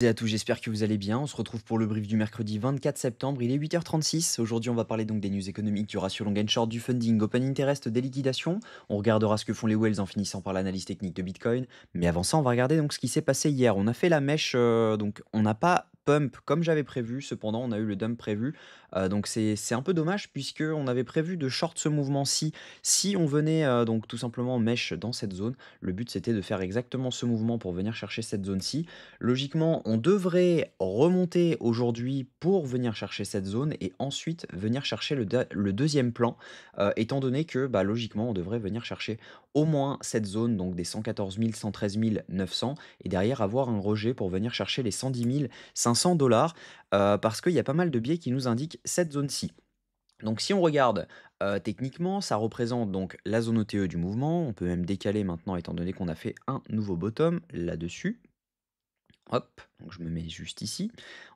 Et à tous, j'espère que vous allez bien. On se retrouve pour le brief du mercredi 24 septembre. Il est 8h36. Aujourd'hui, on va parler donc des news économiques, du ratio long and short, du funding, open interest, des liquidations. On regardera ce que font les whales en finissant par l'analyse technique de Bitcoin. Mais avant ça, on va regarder donc ce qui s'est passé hier. On a fait la mèche, donc on n'a pas pump comme j'avais prévu. Cependant, on a eu le dump prévu. Donc c'est un peu dommage puisque on avait prévu de short ce mouvement-ci. Si on venait donc tout simplement mèche dans cette zone, le but c'était de faire exactement ce mouvement pour venir chercher cette zone-ci. Logiquement, on devrait remonter aujourd'hui pour venir chercher cette zone et ensuite venir chercher le deuxième plan, étant donné que bah, logiquement, on devrait venir chercher au moins cette zone, donc des 114 000, 113 900, et derrière avoir un rejet pour venir chercher les 110 500 $, parce qu'il y a pas mal de biais qui nous indiquent cette zone-ci. Donc si on regarde techniquement, ça représente donc la zone OTE du mouvement. On peut même décaler maintenant étant donné qu'on a fait un nouveau bottom là-dessus. Hop, donc je me mets juste ici.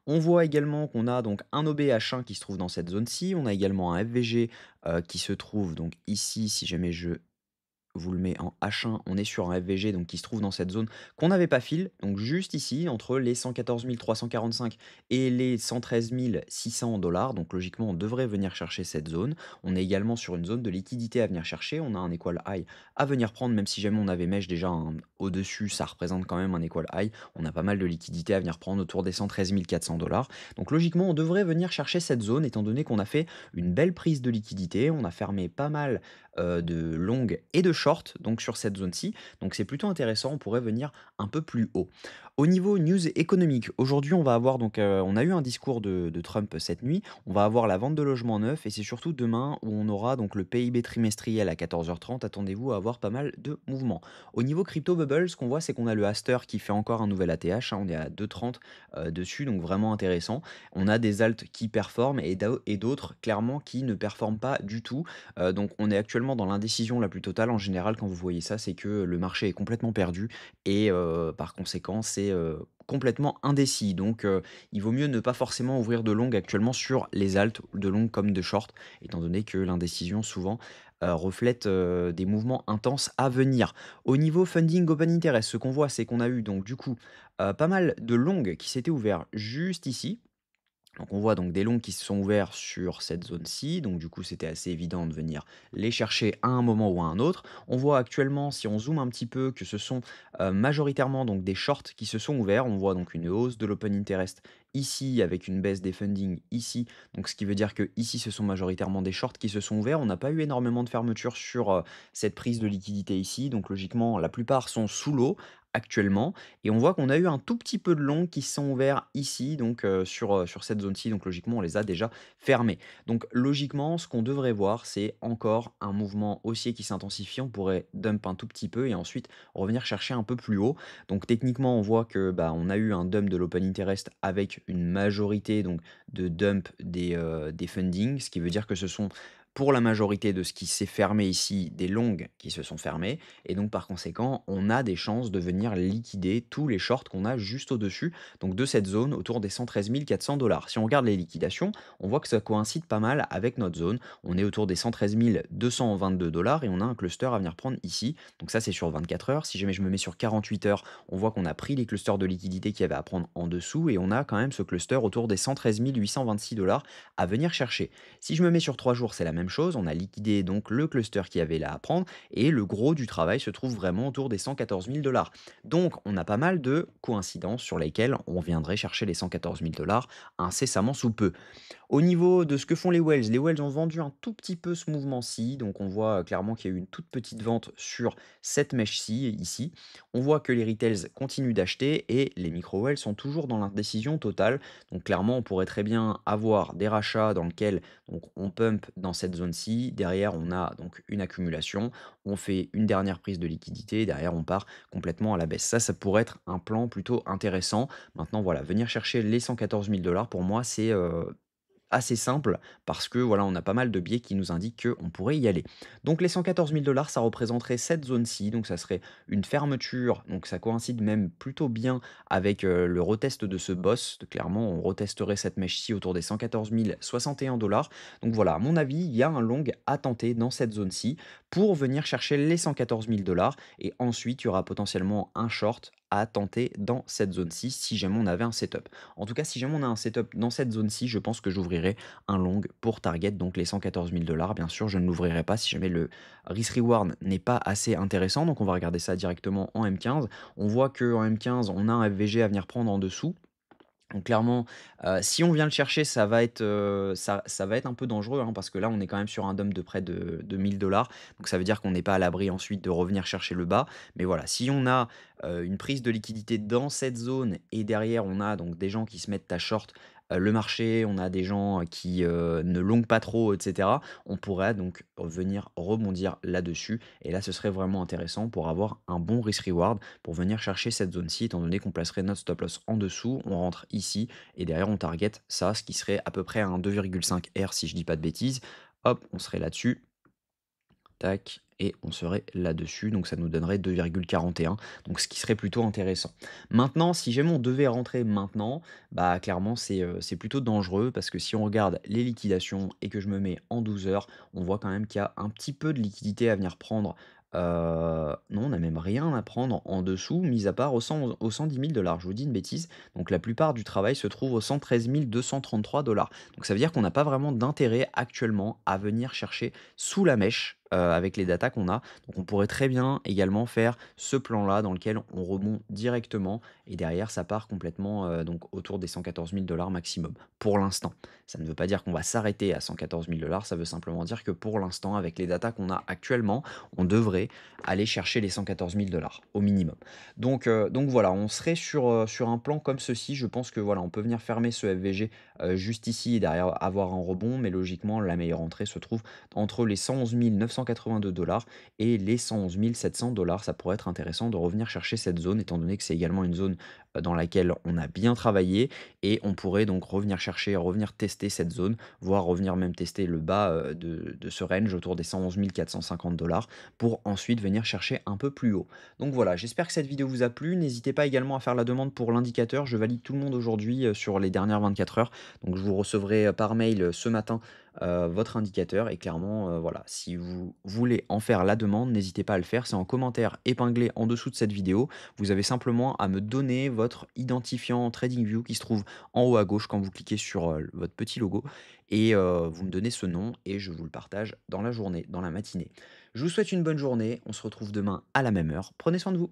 On voit également qu'on a donc un OBH1 qui se trouve dans cette zone-ci. On a également un FVG qui se trouve donc ici, si jamais je vous le met en H1, on est sur un FVG donc qui se trouve dans cette zone qu'on n'avait pas fil, donc juste ici, entre les 114 345 et les 113 600 $. Donc logiquement, on devrait venir chercher cette zone. On est également sur une zone de liquidité à venir chercher. On a un equal high à venir prendre, même si jamais on avait mèche déjà au-dessus, ça représente quand même un equal high. On a pas mal de liquidité à venir prendre autour des 113 400 $. Donc logiquement, on devrait venir chercher cette zone, étant donné qu'on a fait une belle prise de liquidité. On a fermé pas mal de longues et de short donc sur cette zone-ci. Donc c'est plutôt intéressant, on pourrait venir un peu plus haut. Au niveau news économique, aujourd'hui on va avoir donc on a eu un discours de Trump cette nuit, on va avoir la vente de logements neufs et c'est surtout demain où on aura donc le PIB trimestriel à 14h30. Attendez-vous à avoir pas mal de mouvements. Au niveau crypto bubble, ce qu'on voit c'est qu'on a le Aster qui fait encore un nouvel ATH, hein, on est à 2,30 dessus, donc vraiment intéressant. On a des alts qui performent et d'autres clairement qui ne performent pas du tout. Donc on est actuellement dans l'indécision la plus totale en général quand vous voyez ça, c'est que le marché est complètement perdu et par conséquent, c'est, complètement indécis. Donc il vaut mieux ne pas forcément ouvrir de long actuellement sur les alts, de long comme de short, étant donné que l'indécision souvent, reflète, des mouvements intenses à venir. Au niveau funding open interest, ce qu'on voit, c'est qu'on a eu donc du coup, pas mal de longues qui s'étaient ouverts juste ici, donc on voit donc des longs qui se sont ouverts sur cette zone-ci, donc du coup c'était assez évident de venir les chercher à un moment ou à un autre. On voit actuellement, si on zoome un petit peu, que ce sont majoritairement donc des shorts qui se sont ouverts. On voit donc une hausse de l'open interest ici avec une baisse des funding ici. Donc ce qui veut dire que ici ce sont majoritairement des shorts qui se sont ouverts. On n'a pas eu énormément de fermeture sur cette prise de liquidité ici. Donc logiquement la plupart sont sous l'eau actuellement. Et on voit qu'on a eu un tout petit peu de longs qui se sont ouverts ici, donc sur cette zone-ci, donc logiquement, on les a déjà fermés. Donc logiquement, ce qu'on devrait voir, c'est encore un mouvement haussier qui s'intensifie. On pourrait dump un tout petit peu et ensuite revenir chercher un peu plus haut. Donc techniquement, on voit que bah, on a eu un dump de l'open interest avec une majorité donc de dump des funding, ce qui veut dire que ce sont pour la majorité de ce qui s'est fermé ici, des longues qui se sont fermées. Et donc, par conséquent, on a des chances de venir liquider tous les shorts qu'on a juste au-dessus, donc de cette zone autour des 113 400 $. Si on regarde les liquidations, on voit que ça coïncide pas mal avec notre zone. On est autour des 113 222 $ et on a un cluster à venir prendre ici. Donc ça, c'est sur 24 heures. Si jamais je me mets sur 48 heures, on voit qu'on a pris les clusters de liquidité qu'il y avait à prendre en dessous et on a quand même ce cluster autour des 113 826 $ à venir chercher. Si je me mets sur 3 jours, c'est la même chose. On a liquidé donc le cluster qu'il y avait là à prendre et le gros du travail se trouve vraiment autour des 114 000 $. Donc, on a pas mal de coïncidences sur lesquelles on viendrait chercher les 114 000 $ incessamment sous peu. Au niveau de ce que font les whales ont vendu un tout petit peu ce mouvement-ci, donc on voit clairement qu'il y a eu une toute petite vente sur cette mèche-ci, ici. On voit que les retails continuent d'acheter et les micro-whales sont toujours dans l'indécision totale. Donc clairement, on pourrait très bien avoir des rachats dans lesquels donc, on pump dans cette zone-ci. Derrière, on a donc une accumulation. On fait une dernière prise de liquidité. Derrière, on part complètement à la baisse. Ça pourrait être un plan plutôt intéressant. Maintenant, voilà, venir chercher les 114 000 $ pour moi, c'est assez simple parce que voilà, on a pas mal de biais qui nous indiquent qu'on pourrait y aller. Donc les 114 000 $, ça représenterait cette zone-ci, donc ça serait une fermeture, donc ça coïncide même plutôt bien avec le retest de ce boss. Clairement, on retesterait cette mèche-ci autour des 114 061 $. Donc voilà, à mon avis, il y a un long à tenter dans cette zone-ci pour venir chercher les 114 000 $ et ensuite il y aura potentiellement un short à tenter dans cette zone-ci si jamais on avait un setup. En tout cas, si jamais on a un setup dans cette zone-ci, je pense que j'ouvrirai un long pour target, donc les 114 000 $. Bien sûr, je ne l'ouvrirai pas si jamais le risk reward n'est pas assez intéressant. Donc on va regarder ça directement en M15. On voit qu'en M15, on a un FVG à venir prendre en dessous. Donc clairement, si on vient le chercher, ça va être un peu dangereux, hein, parce que là, on est quand même sur un dump de près de 1 000 $. Donc ça veut dire qu'on n'est pas à l'abri ensuite de revenir chercher le bas. Mais voilà, si on a, une prise de liquidité dans cette zone et derrière on a donc des gens qui se mettent à short, le marché, on a des gens, qui, ne longuent pas trop et cetera, on pourrait donc venir rebondir là-dessus et là, ce serait vraiment intéressant pour avoir un bon risk reward pour venir chercher cette zone-ci, étant donné qu'on placerait notre stop loss en dessous, on rentre ici et derrière on target ça, ce qui serait à peu près un 2,5 R si je dis pas de bêtises. Hop, on serait là-dessus, tac, et on serait là-dessus, donc ça nous donnerait 2,41, donc ce qui serait plutôt intéressant. Maintenant, si jamais on devait rentrer maintenant, bah clairement c'est plutôt dangereux parce que si on regarde les liquidations et que je me mets en 12 heures, on voit quand même qu'il y a un petit peu de liquidité à venir prendre. Non, on n'a même rien à prendre en dessous, mis à part aux 110 000 $. Je vous dis une bêtise. Donc la plupart du travail se trouve aux 113 233 $. Donc ça veut dire qu'on n'a pas vraiment d'intérêt actuellement à venir chercher sous la mèche, avec les datas qu'on a. Donc on pourrait très bien également faire ce plan-là dans lequel on remonte directement et derrière ça part complètement, donc autour des 114 000 $ maximum, pour l'instant. Ça ne veut pas dire qu'on va s'arrêter à 114 000 $, ça veut simplement dire que pour l'instant, avec les datas qu'on a actuellement, on devrait aller chercher les 114 000 $ au minimum. Donc voilà, on serait sur un plan comme ceci. Je pense que voilà, on peut venir fermer ce FVG, juste ici et derrière avoir un rebond, mais logiquement la meilleure entrée se trouve entre les 111 982 $ et les 111 700 $. Ça pourrait être intéressant de revenir chercher cette zone, étant donné que c'est également une zone, dans laquelle on a bien travaillé et on pourrait donc revenir chercher, revenir tester cette zone, voire revenir même tester le bas, de ce range autour des 111 450 $ pour ensuite venir chercher un peu plus haut. Donc voilà, j'espère que cette vidéo vous a plu. N'hésitez pas également à faire la demande pour l'indicateur. Je valide tout le monde aujourd'hui, sur les dernières 24 heures. Donc je vous recevrai, par mail, ce matin, votre indicateur et clairement, voilà, si vous voulez en faire la demande, n'hésitez pas à le faire. C'est en commentaire épinglé en dessous de cette vidéo. Vous avez simplement à me donner votre identifiant TradingView qui se trouve en haut à gauche quand vous cliquez sur, votre petit logo et vous me donnez ce nom et je vous le partage dans la journée, dans la matinée. Je vous souhaite une bonne journée, on se retrouve demain à la même heure. Prenez soin de vous.